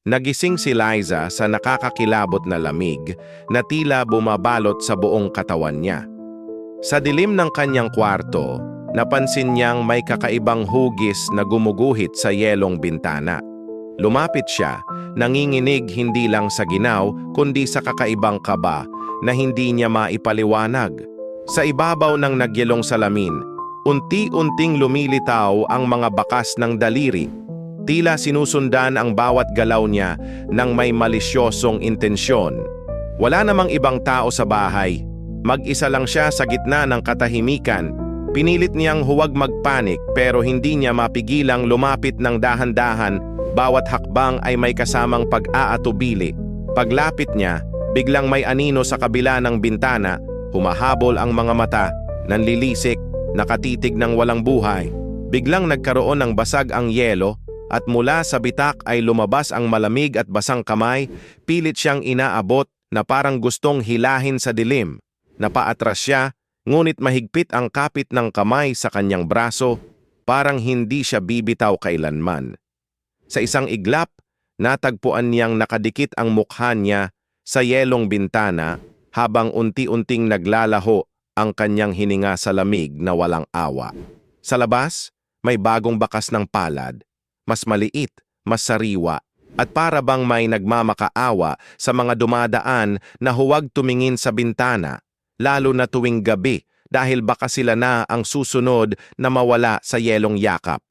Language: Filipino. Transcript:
Nagising si Liza sa nakakakilabot na lamig na tila bumabalot sa buong katawan niya. Sa dilim ng kanyang kwarto, napansin niyang may kakaibang hugis na gumuguhit sa yelong bintana. Lumapit siya, nanginginig hindi lang sa ginaw kundi sa kakaibang kaba na hindi niya maipaliwanag. Sa ibabaw ng nagyelong salamin, unti-unting lumilitaw ang mga bakas ng daliri. Tila sinusundan ang bawat galaw niya ng may malisyosong intensyon. Wala namang ibang tao sa bahay. Mag-isa lang siya sa gitna ng katahimikan. Pinilit niyang huwag magpanik pero hindi niya mapigilang lumapit ng dahan-dahan. Bawat hakbang ay may kasamang pag-aatubili. Paglapit niya, biglang may anino sa kabila ng bintana. Humahabol ang mga mata, nanlilisik, nakatitig ng walang buhay. Biglang nagkaroon ng basag ang yelo at mula sa bitak ay lumabas ang malamig at basang kamay. Pilit siyang inaabot na parang gustong hilahin sa dilim. Napaatras siya, ngunit mahigpit ang kapit ng kamay sa kanyang braso, parang hindi siya bibitaw kailanman. Sa isang iglap, natagpuan niyang nakadikit ang mukha niya sa yelong bintana habang unti-unting naglalaho ang kanyang hininga sa lamig na walang awa. Sa labas, may bagong bakas ng palad, mas maliit, mas sariwa, at para bang may nagmamakaawa sa mga dumadaan na huwag tumingin sa bintana, lalo na tuwing gabi dahil baka sila na ang susunod na mawala sa yelong yakap.